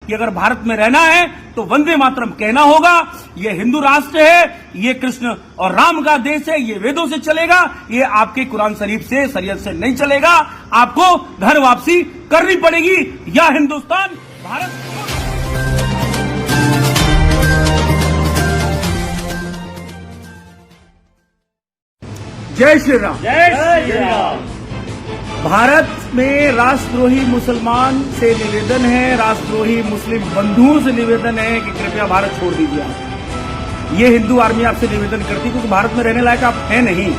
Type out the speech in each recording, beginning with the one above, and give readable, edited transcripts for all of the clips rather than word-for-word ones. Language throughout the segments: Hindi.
कि अगर भारत में रहना है तो वंदे मातरम कहना होगा। ये हिंदू राष्ट्र है, ये कृष्ण और राम का देश है, ये वेदों से चलेगा, ये आपके कुरान शरीफ से, शरीयत से नहीं चलेगा। आपको घर वापसी करनी पड़ेगी या हिंदुस्तान भारत। जय श्री राम। जय श्री राम। भारत में राष्ट्रद्रोही मुसलमान से निवेदन है, राष्ट्रद्रोही मुस्लिम बंधुओं से निवेदन है कि कृपया भारत छोड़ दीजिए। आप ये हिंदू आर्मी आपसे निवेदन करती है क्योंकि भारत में रहने लायक आप हैं नहीं।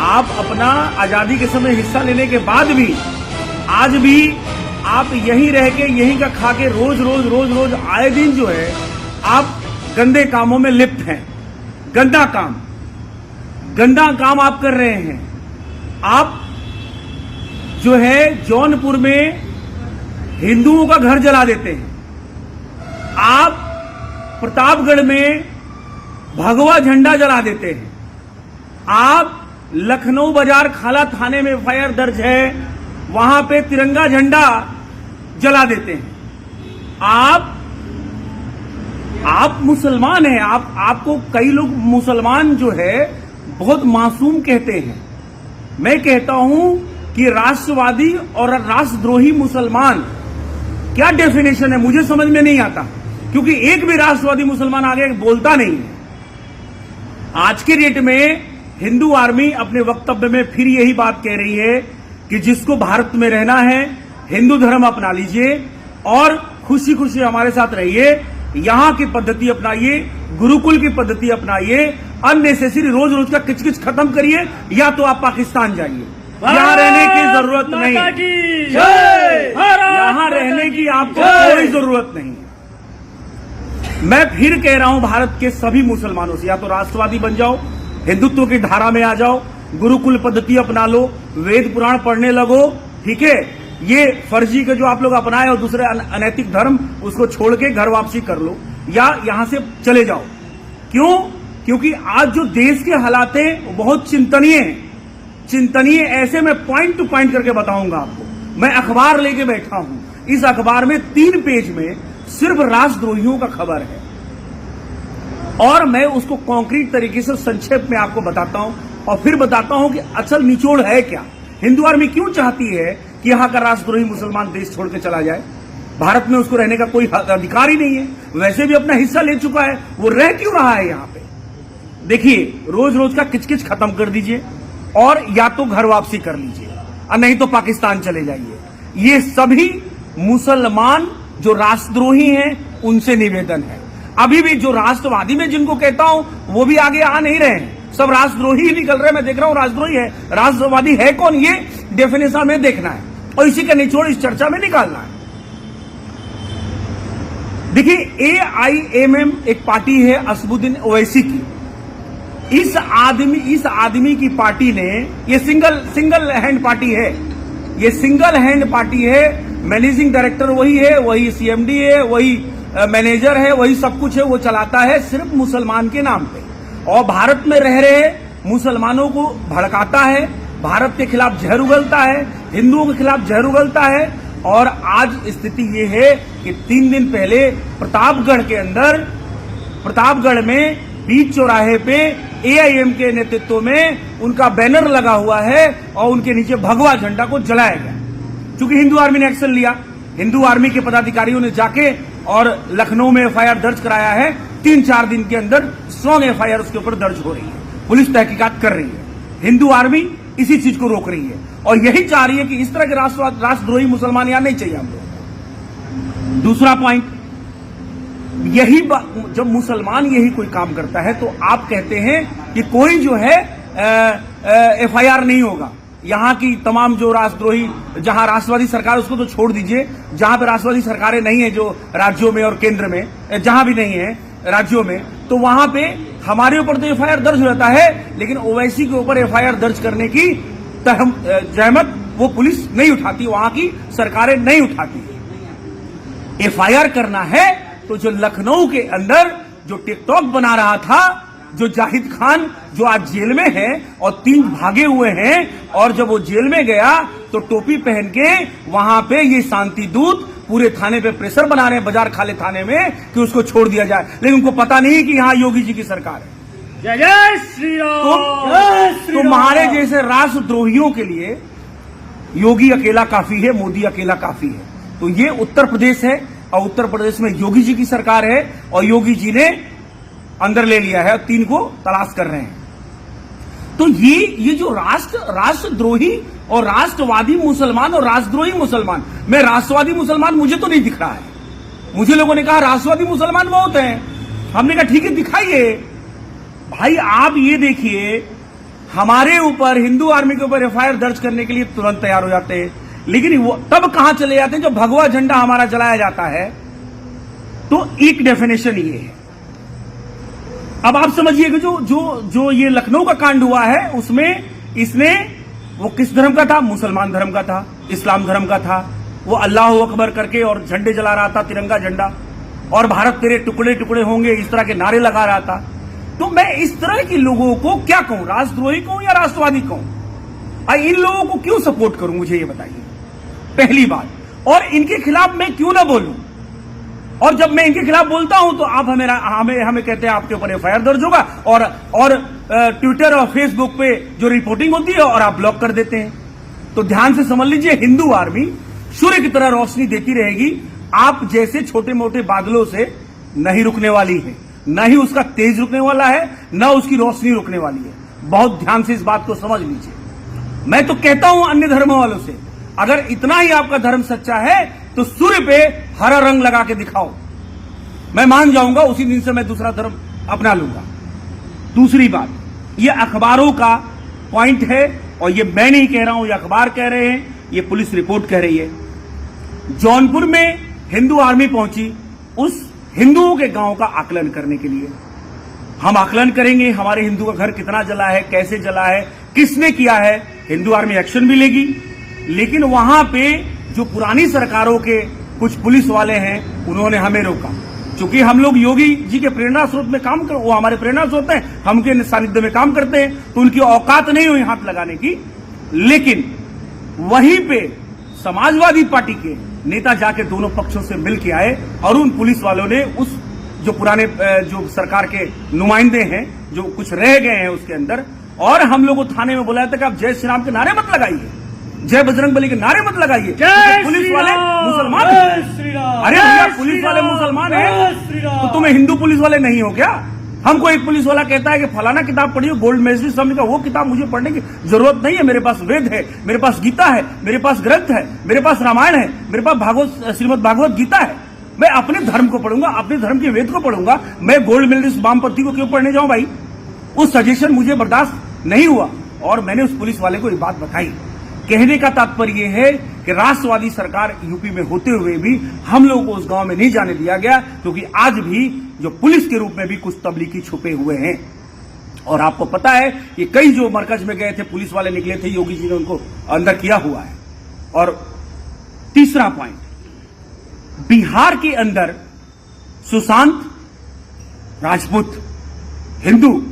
आप अपना आजादी के समय हिस्सा लेने के बाद भी आज भी आप यहीं रह के यहीं का खा के रोज रोज रोज रोज आए दिन जो है आप गंदे कामों में लिप्त हैं। गंदा काम आप कर रहे हैं। आप जो है जौनपुर में हिंदुओं का घर जला देते हैं। आप प्रतापगढ़ में भगवा झंडा जला देते हैं। आप लखनऊ बाजार खाला थाने में एफआईआर दर्ज है, वहां पे तिरंगा झंडा जला देते हैं। आप मुसलमान हैं। आपको कई लोग मुसलमान जो है बहुत मासूम कहते हैं। मैं कहता हूं कि राष्ट्रवादी और राष्ट्रद्रोही मुसलमान क्या डेफिनेशन है मुझे समझ में नहीं आता, क्योंकि एक भी राष्ट्रवादी मुसलमान आगे बोलता नहीं है। आज के डेट में हिंदू आर्मी अपने वक्तव्य में फिर यही बात कह रही है कि जिसको भारत में रहना है हिंदू धर्म अपना लीजिए और खुशी खुशी हमारे साथ रहिए, यहां की पद्धति अपनाइए, गुरुकुल की पद्धति अपनाइए, अननेसेसरी रोज रोज का किचकिच खत्म करिए, या तो आप पाकिस्तान जाइए। यहाँ रहने की जरूरत नहीं, यहाँ रहने की आपको कोई जरूरत नहीं। मैं फिर कह रहा हूं भारत के सभी मुसलमानों से, या तो राष्ट्रवादी बन जाओ, हिंदुत्व की धारा में आ जाओ, गुरुकुल पद्धति अपना लो, वेद पुराण पढ़ने लगो, ठीक है। ये फर्जी के जो आप लोग अपनाए और दूसरे अनैतिक धर्म उसको छोड़ के घर वापसी कर लो या यहां से चले जाओ। क्यों? क्योंकि आज जो देश के हालात हैं वो बहुत चिंतनीय हैं। चिंतनीय ऐसे मैं पॉइंट टू पॉइंट करके बताऊंगा आपको। मैं अखबार लेके बैठा हूं, इस अखबार में 3 पेज में सिर्फ राष्ट्रद्रोहियों का खबर है और मैं उसको कॉन्क्रीट तरीके से संक्षेप में आपको बताता हूं और फिर बताता हूं कि असल निचोड़ है क्या। हिंदू आर्मी क्यों चाहती है कि यहां का राष्ट्रद्रोही मुसलमान देश छोड़ के चला जाए? भारत में उसको रहने का कोई अधिकार ही नहीं है, वैसे भी अपना हिस्सा ले चुका है, वो रह क्यों रहा है यहां पे? देखिए, रोज रोज का किचकिच खत्म कर दीजिए और या तो घर वापसी कर लीजिए और नहीं तो पाकिस्तान चले जाइए। ये सभी मुसलमान जो राष्ट्रद्रोही हैं उनसे निवेदन है। अभी भी जो राष्ट्रवादी में जिनको कहता हूं वो भी आगे आ नहीं रहे हैं, सब राष्ट्रद्रोही ही निकल रहे हैं। मैं देख रहा हूं राष्ट्रद्रोही है, राष्ट्रवादी है कौन ये डेफिनेशन में देखना है और इसी का निचोड़ इस चर्चा में निकालना है। देखिए, AIMM एक पार्टी है असदुद्दीन ओवैसी की। इस आदमी की पार्टी ने, ये सिंगल हैंड पार्टी है, ये सिंगल हैंड पार्टी है। मैनेजिंग डायरेक्टर वही है, वही CMD है, वही मैनेजर है, वही सब कुछ है, वो चलाता है सिर्फ मुसलमान के नाम पे और भारत में रह रहे मुसलमानों को भड़काता है, भारत के खिलाफ जहर उगलता है, हिंदुओं के खिलाफ जहर उगलता है। और आज स्थिति ये है कि 3 दिन पहले प्रतापगढ़ में बीच चौराहे पे AIM के नेतृत्व में उनका बैनर लगा हुआ है और उनके नीचे भगवा झंडा को जलाया गया। चूंकि हिंदू आर्मी ने एक्शन लिया, हिंदू आर्मी के पदाधिकारियों ने जाके और लखनऊ में एफआईआर दर्ज कराया है। 3-4 दिन के अंदर स्ट्रॉन्ग एफआईआर उसके ऊपर दर्ज हो रही है, पुलिस तहकीकात कर रही है। हिंदू आर्मी इसी चीज को रोक रही है और यही चाह रही है कि इस तरह के राष्ट्रद्रोही मुसलमान यहां नहीं चाहिए हम लोग। दूसरा पॉइंट, यही जब मुसलमान यही कोई काम करता है तो आप कहते हैं कि कोई जो है एफआईआर नहीं होगा। यहां की तमाम जो राष्ट्रद्रोही, जहां राष्ट्रवादी सरकार, उसको तो छोड़ दीजिए, जहां पे राष्ट्रवादी सरकारें नहीं है, जो राज्यों में और केंद्र में जहां भी नहीं है राज्यों में, तो वहां पे हमारे ऊपर तो एफआईआर दर्ज हो जाता है, लेकिन ओवैसी के ऊपर एफआईआर दर्ज करने की जहमत वो पुलिस नहीं उठाती, वहां की सरकारें नहीं उठाती। एफआईआर करना है तो जो लखनऊ के अंदर जो टिकटॉक बना रहा था, जो जाहिद खान, जो आज जेल में है और 3 भागे हुए हैं, और जब वो जेल में गया तो टोपी पहन के वहां पे ये शांति दूत पूरे थाने पे प्रेशर बना रहे हैं, बाजार खाले थाने में, कि उसको छोड़ दिया जाए। लेकिन उनको पता नहीं कि यहाँ योगी जी की सरकार है। जय जय श्री राम। तुम्हारे जैसे राष्ट्रद्रोहियों के लिए योगी अकेला काफी है, मोदी अकेला काफी है। तो ये उत्तर प्रदेश है और उत्तर प्रदेश में योगी जी की सरकार है और योगी जी ने अंदर ले लिया है और 3 को तलाश कर रहे हैं। तो ये जो राष्ट्रद्रोही और राष्ट्रवादी मुसलमान और राष्ट्रद्रोही मुसलमान, मैं राष्ट्रवादी मुसलमान मुझे तो नहीं दिख रहा है। मुझे लोगों ने कहा राष्ट्रवादी मुसलमान बहुत हैं, हमने कहा ठीक है दिखाइए। भाई आप ये देखिए, हमारे ऊपर, हिंदू आर्मी के ऊपर एफआईआर दर्ज करने के लिए तुरंत तैयार हो जाते हैं, लेकिन वो तब कहां चले जाते हैं जब भगवा झंडा हमारा जलाया जाता है। तो एक डेफिनेशन ये है। अब आप समझिए कि जो ये लखनऊ का कांड हुआ है, उसमें इसने, वो किस धर्म का था? मुसलमान धर्म का था, इस्लाम धर्म का था। वो अल्लाह अकबर करके और झंडे जला रहा था, तिरंगा झंडा, और भारत तेरे टुकड़े टुकड़े होंगे, इस तरह के नारे लगा रहा था। तो मैं इस तरह के लोगों को क्या कहूं, राष्ट्रद्रोही कहूं या राष्ट्रवादी कहूं? इन लोगों को क्यों सपोर्ट करूं, मुझे ये बताइए पहली बात। और इनके खिलाफ मैं क्यों ना बोलूं? और जब मैं इनके खिलाफ बोलता हूं तो आप हमें कहते हैं आपके ऊपर एफआईआर दर्ज होगा, और ट्विटर और फेसबुक पे जो रिपोर्टिंग होती है और आप ब्लॉक कर देते हैं। तो ध्यान से समझ लीजिए, हिंदू आर्मी सूर्य की तरह रोशनी देती रहेगी, आप जैसे छोटे मोटे बादलों से नहीं रुकने वाली है, न ही उसका तेज रुकने वाला है, न उसकी रोशनी रुकने वाली है। बहुत ध्यान से इस बात को समझ लीजिए। मैं तो कहता हूं अन्य धर्मों वालों से, अगर इतना ही आपका धर्म सच्चा है तो सूर्य पे हरा रंग लगा के दिखाओ, मैं मान जाऊंगा, उसी दिन से मैं दूसरा धर्म अपना लूंगा। दूसरी बात, ये अखबारों का पॉइंट है, और ये मैं नहीं कह रहा हूं, ये अखबार कह रहे हैं, ये पुलिस रिपोर्ट कह रही है। जौनपुर में हिंदू आर्मी पहुंची उस हिंदुओं के गांव का आकलन करने के लिए। हम आकलन करेंगे हमारे हिंदू का घर कितना जला है, कैसे जला है, किसने किया है, हिंदू आर्मी एक्शन भी लेगी। लेकिन वहां पे जो पुरानी सरकारों के कुछ पुलिस वाले हैं, उन्होंने हमें रोका। चूंकि हम लोग योगी जी के प्रेरणा स्रोत में काम कर, वो हमारे प्रेरणा स्रोत हैं, हम उनके सानिध्य में काम करते हैं, तो उनकी औकात नहीं हुई हाथ लगाने की। लेकिन वहीं पे समाजवादी पार्टी के नेता जाके दोनों पक्षों से मिल के आए, और उन पुलिस वालों ने उस जो पुराने जो सरकार के नुमाइंदे हैं, जो कुछ रह गए हैं उसके अंदर, और हम लोग को थाने में बुलाया था कि आप जय श्री राम के नारे मत लगाइए, जय बजरंग बली के नारे मत लगाइए। पुलिस वाले मुसलमान हैं। अरे भैया, पुलिस वाले मुसलमान हैं तो तुम्हें हिंदू पुलिस वाले नहीं हो क्या? हमको एक पुलिस वाला कहता है कि फलाना किताब पढ़िए, गोल्ड मेडलिस्ट स्वामी का, वो किताब मुझे पढ़ने की जरूरत नहीं है, मेरे पास वेद है, मेरे पास गीता है, मेरे पास ग्रंथ है, मेरे पास रामायण है, मेरे पास श्रीमद भागवत गीता है। मैं अपने धर्म को पढ़ूंगा, अपने धर्म के वेद को पढ़ूंगा। मैं गोल्ड मेडलिस्ट वामपंथी को क्यों पढ़ने जाऊं भाई? उस सजेशन मुझे बर्दाश्त नहीं हुआ, और मैंने उस पुलिस वाले को ये बात बताई। कहने का तात्पर्य यह है कि राष्ट्रवादी सरकार यूपी में होते हुए भी हम लोगों को उस गांव में नहीं जाने दिया गया, क्योंकि आज भी जो पुलिस के रूप में भी कुछ तबलीगी छुपे हुए हैं। और आपको पता है कि कई जो मरकज में गए थे पुलिस वाले निकले थे, योगी जी ने उनको अंदर किया हुआ है। और तीसरा पॉइंट, बिहार के अंदर सुशांत राजपूत हिंदू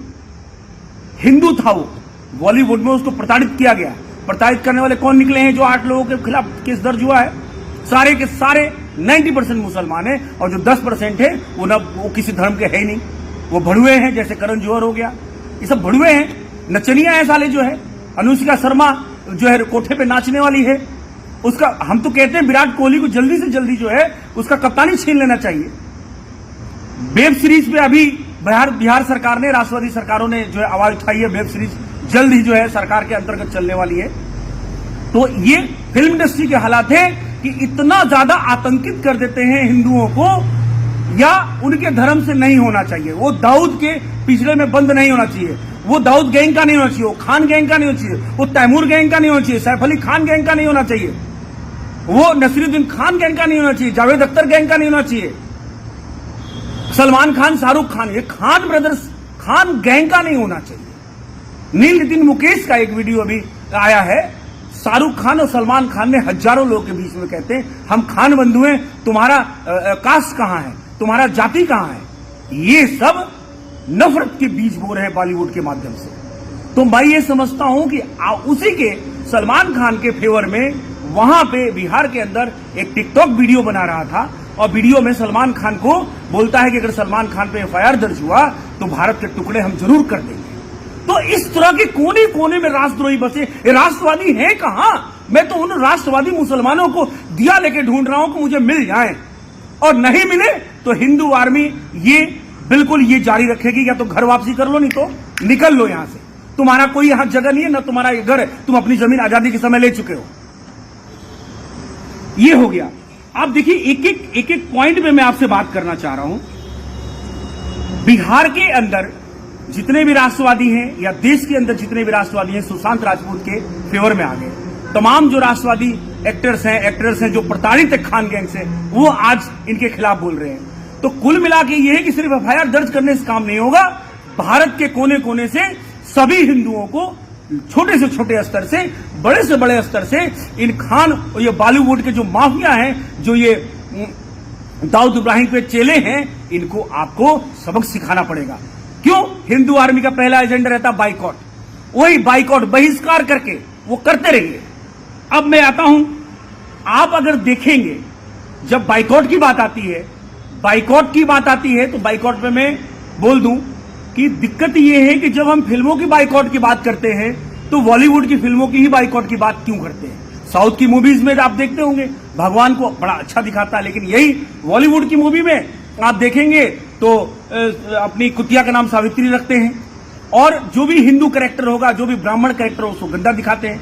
था, वो बॉलीवुड में उसको प्रताड़ित किया गया। प्रताड़ित करने वाले कौन निकले हैं? जो 8 लोगों के खिलाफ केस दर्ज हुआ है, सारे के सारे 90% मुसलमान हैं, और जो 10% है वो किसी धर्म के है ही नहीं, वो भड़ुए हैं, जैसे करण जौहर हो गया, ये सब भड़ुए हैं, नचनिया है साले। जो है अनुष्का शर्मा जो है कोठे पे नाचने वाली है, उसका हम तो कहते हैं विराट कोहली को जल्दी से जल्दी जो है उसका कप्तानी छीन लेना चाहिए। वेब सीरीज पे अभी बिहार सरकार ने, राष्ट्रवादी सरकारों ने जो है आवाज उठाई है, वेब सीरीज जल्द ही जो है सरकार के अंतर्गत चलने वाली है। तो ये फिल्म इंडस्ट्री के हालात है कि इतना ज्यादा आतंकित कर देते हैं हिंदुओं को, या उनके धर्म से नहीं होना चाहिए। वो दाऊद के पिछड़े में बंद नहीं होना चाहिए, वो दाऊद गैंग का नहीं होना चाहिए, वो खान गैंग का नहीं होना चाहिए, वो तैमूर गैंग का नहीं होना चाहिए, सैफ अली खान गैंग का नहीं होना चाहिए, वो नसीरुद्दीन खान गैंग का नहीं होना चाहिए, जावेद अख्तर गैंग का नहीं होना चाहिए, सलमान खान, शाहरुख खान, ये खान ब्रदर्स, खान गैंग का नहीं होना चाहिए। नील नितिन मुकेश का एक वीडियो अभी आया है, शाहरुख खान और सलमान खान ने हजारों लोगों के बीच में कहते हैं हम खान बंधु हैं, तुम्हारा कास्ट कहां है, तुम्हारा जाति कहां है। ये सब नफरत के बीज बो रहे हैं बॉलीवुड के माध्यम से। तो मैं ये समझता हूं कि उसी के सलमान खान के फेवर में वहां पे बिहार के अंदर एक टिकटॉक वीडियो बना रहा था और वीडियो में सलमान खान को बोलता है कि अगर सलमान खान पे एफआईआर दर्ज हुआ तो भारत के टुकड़े हम जरूर कर देंगे। तो इस तरह के कोने कोने में राष्ट्रद्रोही बसे। ये राष्ट्रवादी है कहां? मैं तो उन राष्ट्रवादी मुसलमानों को दिया लेके ढूंढ रहा हूं कि मुझे मिल जाए, और नहीं मिले तो हिंदू आर्मी ये बिल्कुल ये जारी रखेगी, या तो घर वापसी कर लो नहीं तो निकल लो यहां से। तुम्हारा कोई यहां जगह नहीं है, ना तुम्हारा ये घर है, तुम अपनी जमीन आजादी के समय ले चुके हो। ये हो गया। आप देखिए एक एक पॉइंट में मैं आपसे बात करना चाह रहा हूं। बिहार के अंदर जितने भी राष्ट्रवादी हैं या देश के अंदर जितने भी राष्ट्रवादी हैं सुशांत राजपूत के फेवर में आ गए। तमाम जो राष्ट्रवादी एक्टर्स हैं जो प्रताड़ित है खान गैंग से, वो आज इनके खिलाफ बोल रहे हैं। तो कुल मिला के ये है कि सिर्फ एफआईआर दर्ज करने से काम नहीं होगा। भारत के कोने कोने से सभी हिंदुओं को छोटे से छोटे स्तर से बड़े स्तर से इन खान और ये बॉलीवुड के जो माफिया हैं, जो ये दाऊद इब्राहिम पे चेले हैं, इनको आपको सबक सिखाना पड़ेगा। क्यों? हिंदू आर्मी का पहला एजेंडा रहता बाइकॉट। वही बाइकॉट बहिष्कार करके वो करते रहिए। अब मैं आता हूं, आप अगर देखेंगे जब बाइकॉट की बात आती है तो बाइकॉट पे मैं बोल दूं कि दिक्कत यह है कि जब हम फिल्मों की बाइकॉट की बात करते हैं तो बॉलीवुड की फिल्मों की ही बाइकॉट की बात क्यों करते हैं? साउथ की मूवीज में आप देखते होंगे भगवान को बड़ा अच्छा दिखाता है, लेकिन यही बॉलीवुड की मूवी में आप देखेंगे तो अपनी कुतिया का नाम सावित्री रखते हैं, और जो भी हिंदू कैरेक्टर होगा, जो भी ब्राह्मण कैरेक्टर हो, उसको गंदा दिखाते हैं,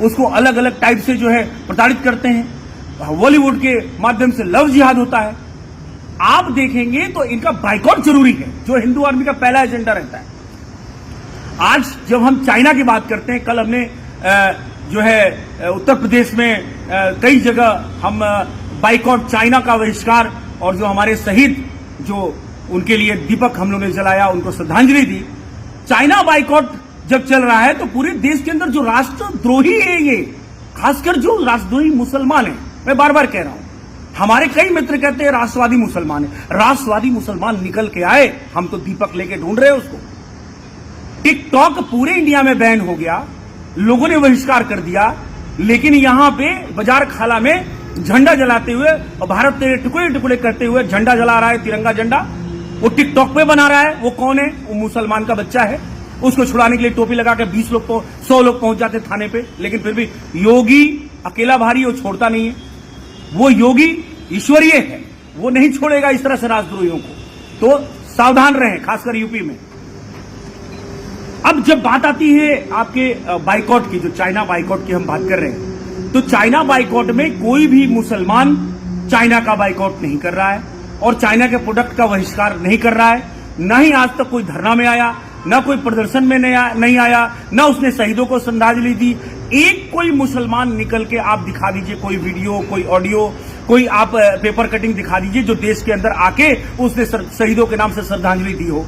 उसको अलग अलग टाइप से जो है प्रताड़ित करते हैं। बॉलीवुड के माध्यम से लव जिहाद होता है। आप देखेंगे तो इनका बाइकॉट जरूरी है, जो हिंदू आर्मी का पहला एजेंडा रहता है। आज जब हम चाइना की बात करते हैं, कल हमने जो है उत्तर प्रदेश में कई जगह हम बाइकॉट चाइना का बहिष्कार, और जो हमारे शहीद जो उनके लिए दीपक हम लोगों ने जलाया, उनको श्रद्धांजलि दी। चाइना बाइकॉट जब चल रहा है तो पूरे देश के अंदर जो राष्ट्रद्रोही है, ये खासकर जो राष्ट्रद्रोही मुसलमान है, मैं बार बार कह रहा हूं, हमारे कई मित्र कहते हैं राष्ट्रवादी मुसलमान है। राष्ट्रवादी मुसलमान निकल के आए, हम तो दीपक लेके ढूंढ रहे हैं उसको। टिकटॉक पूरे इंडिया में बैन हो गया, लोगों ने बहिष्कार कर दिया, लेकिन यहां पे बाजार खाला में झंडा जलाते हुए और भारत के टुकड़े टुकड़े करते हुए झंडा जला रहा है, तिरंगा झंडा, वो टिकटॉक पे बना रहा है। वो कौन है? वो मुसलमान का बच्चा है। उसको छुड़ाने के लिए टोपी लगा के 20 लोग 100 लोग पहुंच जाते थाने पे, लेकिन फिर भी योगी अकेला भारी, वो छोड़ता नहीं है। वो योगी ईश्वरीय है, वो नहीं छोड़ेगा इस तरह से राष्ट्रद्रोहियों को। तो सावधान रहें, खासकर यूपी में। अब जब बात आती है आपके बाइकॉट की, जो चाइना बाइकॉट की हम बात कर रहे हैं, तो चाइना बाइकॉट में कोई भी मुसलमान चाइना का बाइकॉट नहीं कर रहा है और चाइना के प्रोडक्ट का बहिष्कार नहीं कर रहा है। न ही आज तक कोई धरना में आया, न कोई प्रदर्शन में नहीं आया, न उसने शहीदों को श्रद्धांजलि दी। एक कोई मुसलमान निकल के आप दिखा दीजिए, कोई वीडियो, कोई ऑडियो, कोई आप पेपर कटिंग दिखा दीजिए जो देश के अंदर आके उसने शहीदों के नाम से श्रद्धांजलि दी हो।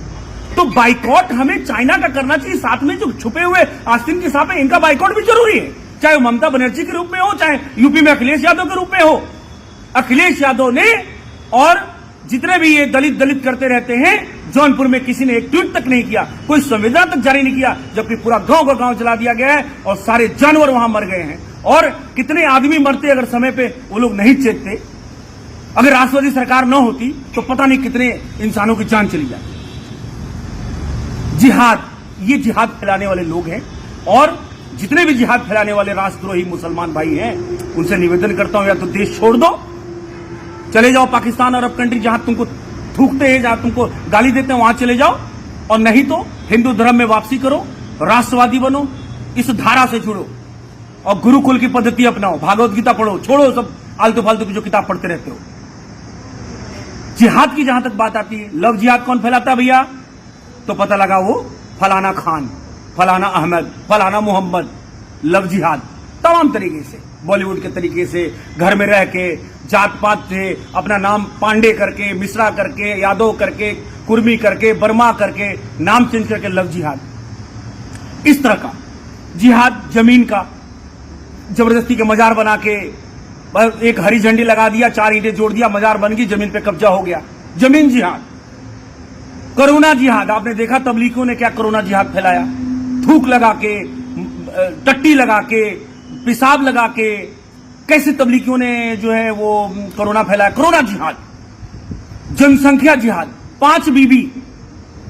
तो बाइकॉट हमें चाइना का करना चाहिए। साथ में जो छुपे हुए आस्तीन के सांप है, इनका बाइकॉट भी जरूरी है, चाहे वो ममता बनर्जी के रूप में हो, चाहे यूपी में अखिलेश यादव के रूप में हो। अखिलेश यादव ने और जितने भी ये दलित करते रहते हैं, जौनपुर में किसी ने एक ट्वीट तक नहीं किया, कोई संवेदना तक जारी नहीं किया, जबकि पूरा गांव का गांव जला दिया गया है और सारे जानवर वहां मर गए हैं। और कितने आदमी मरते अगर समय पे वो लोग नहीं चेतते। अगर राष्ट्रवादी सरकार न होती तो पता नहीं कितने इंसानों की जान चली जाती। जिहाद, ये जिहाद फैलाने वाले लोग हैं, और जितने भी जिहाद फैलाने वाले राष्ट्रद्रोही मुसलमान भाई हैं, उनसे निवेदन करता हूं, या तो देश छोड़ दो, चले जाओ पाकिस्तान, अरब कंट्री, जहां तुमको थूकते हैं, जहां तुमको गाली देते हैं, वहां चले जाओ, और नहीं तो हिंदू धर्म में वापसी करो, राष्ट्रवादी बनो, इस धारा से जुड़ो और गुरुकुल की पद्धति अपनाओ, भागवत गीता पढ़ो, छोड़ो सब आलतू फालतू की जो किताब पढ़ते रहते हो। जिहाद की जहां तक बात आती है, लव जिहाद कौन फैलाता है भैया? तो पता लगा वो फलाना खान, फलाना अहमद, फलाना मोहम्मद। लव जिहाद तमाम तरीके से, बॉलीवुड के तरीके से, घर में रह के, जात पात से अपना नाम पांडे करके, मिश्रा करके, यादव करके, कुर्मी करके, वर्मा करके, नाम चेंज करके लव जिहाद। इस तरह का जिहाद, जमीन का जबरदस्ती के मजार बना के एक हरी झंडी लगा दिया, 4 ईंटें जोड़ दिया, मजार बन गई, जमीन पे कब्जा हो गया, जमीन जिहाद। कोरोना जिहाद, आपने देखा तबलीगों ने क्या कोरोना जिहाद फैलाया, थूक लगा के, टट्टी लगा के, पेशाब लगा के, कैसे तबलीगियों ने जो है वो कोरोना फैलाया, कोरोना जिहाद, जनसंख्या जिहाद, 5 बीबी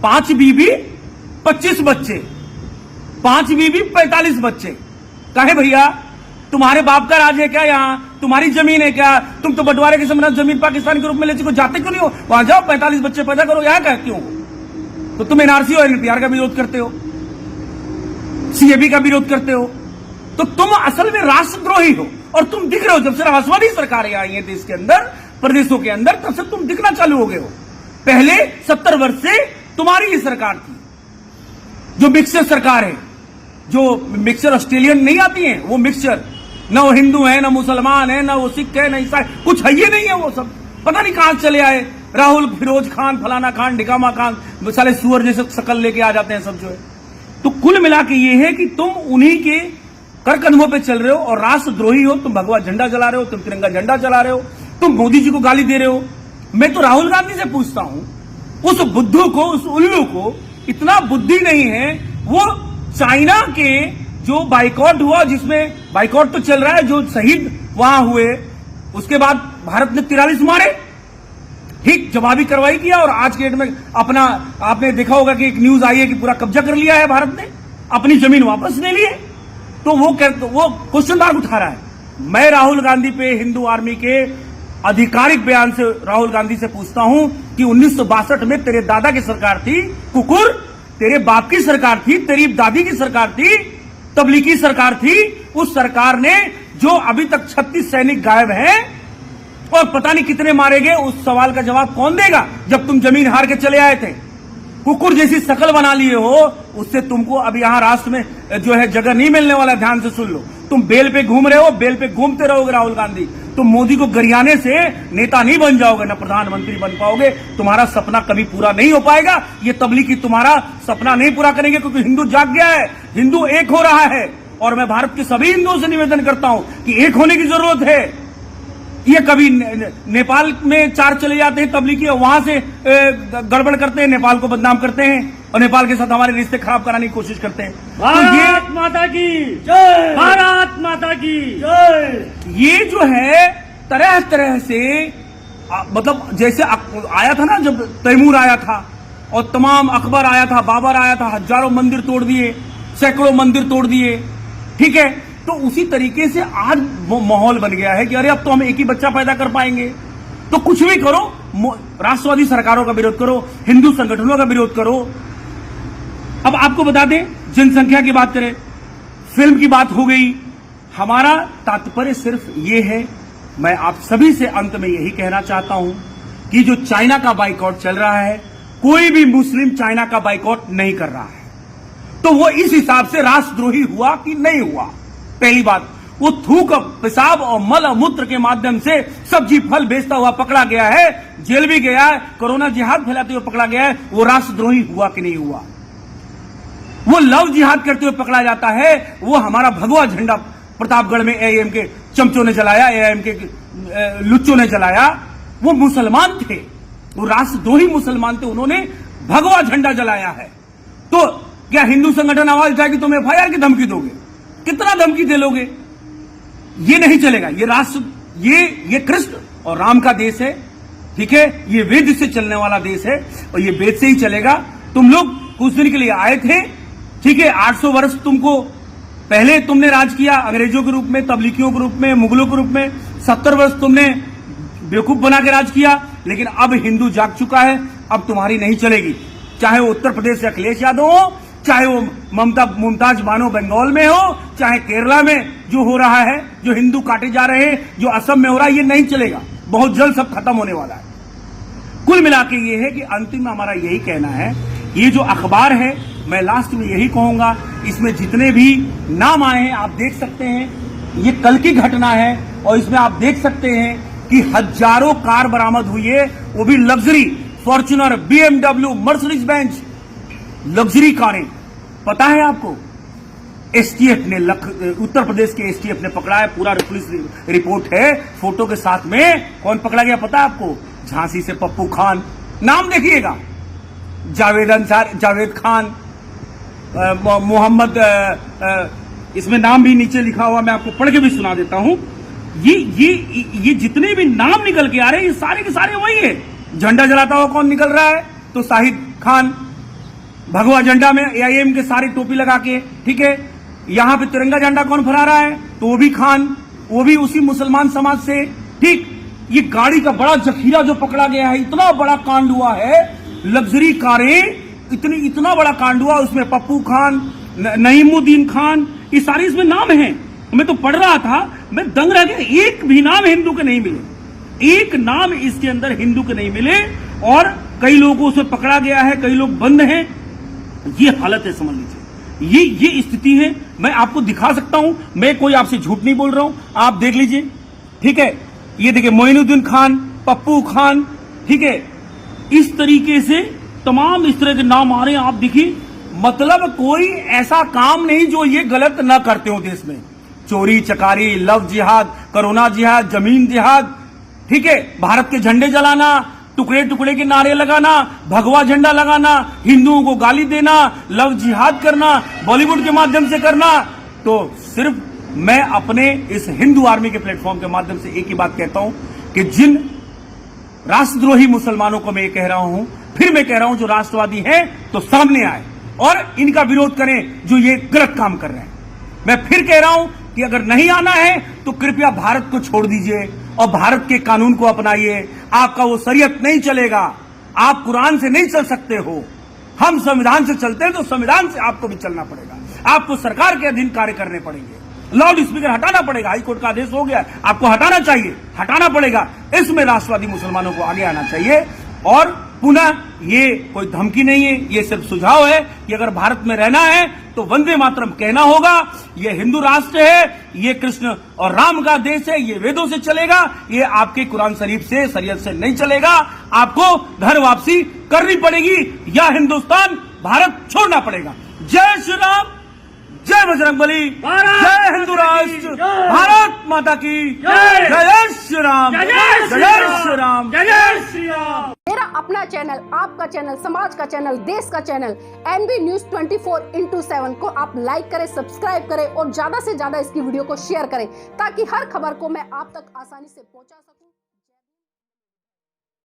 25 बच्चे, 5 बीबी 45 बच्चे। कहे भैया तुम्हारे बाप का राज है क्या, यहां तुम्हारी जमीन है क्या, तुम तो बंटवारे के समय जमीन पाकिस्तान के रूप में ले चुके, जाते क्यों नहीं हो, वहां जाओ 45 बच्चे पैदा करो, यहां क्या क्यों? तो तुम एनआरसी और एनपीआर का विरोध करते हो, सीएबी का विरोध करते हो, तो तुम असल में राष्ट्रद्रोही हो। और तुम दिख रहे हो, जब से राष्ट्रवादी सरकारें आई हैं देश के अंदर, प्रदेशों के अंदर, तब से तुम दिखना चालू हो गए हो। पहले 70 वर्ष से तुम्हारी ही सरकार थी, जो मिक्सचर सरकार है, जो मिक्सचर ऑस्ट्रेलियन नहीं आती है वो मिक्सचर, न वो हिंदू है, न मुसलमान है, न वो सिख है, न ईसाई, कुछ है ही नहीं है। वो सब पता नहीं कहां चले आए, राहुल, फिरोज खान, फलाना खान, ढिकामा खान, साले सुअर जैसे शकल लेके आ जाते हैं सब जो है। तो कुल मिला के ये है कि तुम उन्हीं के कर कदमों पे चल रहे हो और राष्ट्रद्रोही हो। तुम भगवा झंडा जला रहे हो, तुम तिरंगा झंडा जला रहे हो, तुम मोदी जी को गाली दे रहे हो। मैं तो राहुल गांधी से पूछता हूं, उस बुद्धू को, उस उल्लू को इतना बुद्धि नहीं है, वो चाइना के जो बाइकआउट हुआ, जिसमें बाइकआउट तो चल रहा है, जो शहीद वहां हुए, उसके बाद भारत ने 43 मारे, ठीक जवाबी कार्रवाई किया। और आज के डेट में अपना, आपने देखा होगा कि एक न्यूज आई है कि पूरा कब्जा कर लिया है भारत ने, अपनी जमीन वापस ले लिए। तो वो क्वेश्चन मार्क उठा रहा है। मैं राहुल गांधी पे हिंदू आर्मी के आधिकारिक बयान से राहुल गांधी से पूछता हूं कि 1962 में तेरे दादा की सरकार थी, कुकुर, तेरे बाप की सरकार थी, तेरी दादी की सरकार थी, तबलीगी सरकार थी, उस सरकार ने जो अभी तक 36 सैनिक गायब हैं और पता नहीं कितने मारे गए, उस सवाल का जवाब कौन देगा जब तुम जमीन हार के चले आए थे? कुकुर जैसी शकल बना लिए हो, उससे तुमको अब यहां राष्ट्र में जो है जगह नहीं मिलने वाला। ध्यान से सुन लो, तुम बेल पे घूम रहे हो, बेल पे घूमते रहोगे राहुल गांधी। तुम मोदी को गरियाने से नेता नहीं बन जाओगे, न प्रधानमंत्री बन पाओगे, तुम्हारा सपना कभी पूरा नहीं हो पाएगा। ये तबलीगी तुम्हारा सपना नहीं पूरा करेंगे, क्योंकि हिंदू जाग गया है, हिंदू एक हो रहा है। और मैं भारत के सभी हिंदुओं से निवेदन करता हूं कि एक होने की जरूरत है। ये कभी नेपाल में 4 चले जाते हैं तबलीगी, वहां से गड़बड़ करते हैं, नेपाल को बदनाम करते हैं और नेपाल के साथ हमारे रिश्ते खराब कराने की कोशिश करते हैं। भारत माता की जय, भारत माता की जय। ये जो है तरह तरह से मतलब जैसे आया था ना, जब तैमूर आया था और तमाम अकबर आया था, बाबर आया था, हजारों मंदिर तोड़ दिए, सैकड़ों मंदिर तोड़ दिए, ठीक है। तो उसी तरीके से आज वो माहौल बन गया है कि अरे अब तो हम एक ही बच्चा पैदा कर पाएंगे, तो कुछ भी करो, राष्ट्रवादी सरकारों का विरोध करो, हिंदू संगठनों का विरोध करो। अब आपको बता दें, जनसंख्या की बात करें, फिल्म की बात हो गई, हमारा तात्पर्य सिर्फ ये है, मैं आप सभी से अंत में यही कहना चाहता हूं कि जो चाइना का बाइकआउट चल रहा है, कोई भी मुस्लिम चाइना का बाइकआउट नहीं कर रहा है, तो वो इस हिसाब से राष्ट्रद्रोही हुआ कि नहीं हुआ? पहली बात, वो थूक, पेशाब और मल और मूत्र के माध्यम से सब्जी फल बेचता हुआ पकड़ा गया है, जेल भी गया है, कोरोना जिहाद फैलाते हुए पकड़ा गया है, वो राष्ट्रद्रोही हुआ कि नहीं हुआ? वो लव जिहाद करते हुए पकड़ा जाता है, वो हमारा भगवा झंडा प्रतापगढ़ में एआईएम के चमचों ने जलाया, एआईएम के लुच्चों ने जलाया, वो मुसलमान थे, वो राष्ट्रद्रोही मुसलमान थे, उन्होंने भगवा झंडा जलाया है। तो क्या हिंदू संगठन आवाज उठाएगी, तुम एफआईआर की धमकी दोगे? कितना धमकी दे लोगे? ये नहीं चलेगा। ये राष्ट्र, ये कृष्ण और राम का देश है, ठीक है, ये वेद से चलने वाला देश है और ये वेद से ही चलेगा। तुम लोग कुछ दिन के लिए आए थे, ठीक है, 800 वर्ष तुमको पहले तुमने राज किया, अंग्रेजों के रूप में, तबलीगियों के रूप में, मुगलों के रूप में, 70 वर्ष तुमने बेवकूफ बना के राज किया, लेकिन अब हिंदू जाग चुका है, अब तुम्हारी नहीं चलेगी। चाहे वो उत्तर प्रदेश से अखिलेश यादव हो, चाहे वो मुमताज बानो बंगाल में हो, चाहे केरला में जो हो रहा है, जो हिंदू काटे जा रहे हैं, जो असम में हो रहा है, ये नहीं चलेगा। बहुत जल्द सब खत्म होने वाला है। कुल मिला के ये है कि अंतिम में हमारा यही कहना है, ये जो अखबार है, मैं लास्ट में यही कहूंगा, इसमें जितने भी नाम आए हैं आप देख सकते हैं, ये कल की घटना है और इसमें आप देख सकते हैं कि हजारों कार बरामद हुई है, वो भी luxury, Fortuner, BMW, Mercedes Benz, luxury कारें। पता है आपको, एसटीएफ ने, उत्तर प्रदेश के एसटीएफ ने पकड़ा है, पूरा पुलिस रिपोर्ट है फोटो के साथ में। कौन पकड़ा गया पता है आपको? झांसी से पप्पू खान, नाम देखिएगा, जावेद अंसार, जावेद खान, मोहम्मद, इसमें नाम भी नीचे लिखा हुआ, मैं आपको पढ़ के भी सुना देता हूं। ये जितने भी नाम निकल के आ रहे हैं, ये सारे के सारे वही है। झंडा जलाता हुआ कौन निकल रहा है? तो शाहिद खान। भगवा झंडा में AIM के सारे टोपी लगा के, ठीक है। यहां पे तिरंगा झंडा कौन फहरा रहा है? तो वो भी खान, वो भी उसी मुसलमान समाज से, ठीक। ये गाड़ी का बड़ा जखीरा जो पकड़ा गया है, इतना बड़ा कांड हुआ है, लग्जरी कारें, इतना बड़ा कांड हुआ, उसमें पप्पू खान, नईमुद्दीन खान, ये सारे इसमें नाम हैं। मैं तो पढ़ रहा था, मैं दंग रह गया, एक भी नाम हिंदू के नहीं मिले, एक नाम इसके अंदर हिंदू के नहीं मिले, और कई लोगों को उसमें पकड़ा गया है, कई लोग बंद हैं। ये हालत है, समझ लीजिए, ये स्थिति है। मैं आपको दिखा सकता हूं, मैं कोई आपसे झूठ नहीं बोल रहा हूं, आप देख लीजिए, ठीक है। ये देखिए, मोइनुद्दीन खान, पप्पू खान, ठीक है। इस तरीके से तमाम इस तरह के नाम आ रहे हैं, आप देखिए। मतलब कोई ऐसा काम नहीं जो ये गलत ना करते हो देश में। चोरी चकारी, लव जिहाद, कोरोना जिहाद, जमीन जिहाद, ठीक है। भारत के झंडे जलाना, टुकड़े टुकड़े के नारे लगाना, भगवा झंडा लगाना, हिंदुओं को गाली देना, लव जिहाद करना, बॉलीवुड के माध्यम से करना। तो सिर्फ मैं अपने इस हिंदू आर्मी के प्लेटफॉर्म के माध्यम से एक ही बात कहता हूं कि जिन राष्ट्रद्रोही मुसलमानों को मैं ये कह रहा हूं, फिर मैं कह रहा हूं, जो राष्ट्रवादी हैं तो सामने आए और इनका विरोध करें जो ये गलत काम कर रहे हैं। मैं फिर कह रहा हूं कि अगर नहीं आना है तो कृपया भारत को छोड़ दीजिए और भारत के कानून को अपनाइए। आपका वो शरीयत नहीं चलेगा, आप कुरान से नहीं चल सकते हो। हम संविधान से चलते हैं तो संविधान से आपको भी चलना पड़ेगा। आपको सरकार के अधीन कार्य करने पड़ेंगे। लाउड स्पीकर हटाना पड़ेगा, हाईकोर्ट का आदेश हो गया, आपको हटाना चाहिए, हटाना पड़ेगा। इसमें राष्ट्रवादी मुसलमानों को आगे आना चाहिए। और पुनः ये कोई धमकी नहीं है, ये सिर्फ सुझाव है कि अगर भारत में रहना है तो वंदे मातरम कहना होगा। ये हिंदू राष्ट्र है, ये कृष्ण और राम का देश है, ये वेदों से चलेगा, ये आपके कुरान शरीफ से, शरीयत से नहीं चलेगा। आपको घर वापसी करनी पड़ेगी या हिंदुस्तान भारत छोड़ना पड़ेगा। जय श्री राम, जय बजरंगबली, जय हिंदू राष्ट्र, भारत माता की जय। जय श्री राम, जय श्री राम, जय श्री राम। मेरा अपना चैनल, आपका चैनल, समाज का चैनल, देश का चैनल NB News 24/7 को आप लाइक करें, सब्सक्राइब करें और ज्यादा से ज्यादा इसकी वीडियो को शेयर करें ताकि हर खबर को मैं आप तक आसानी से पहुंचा सकूं।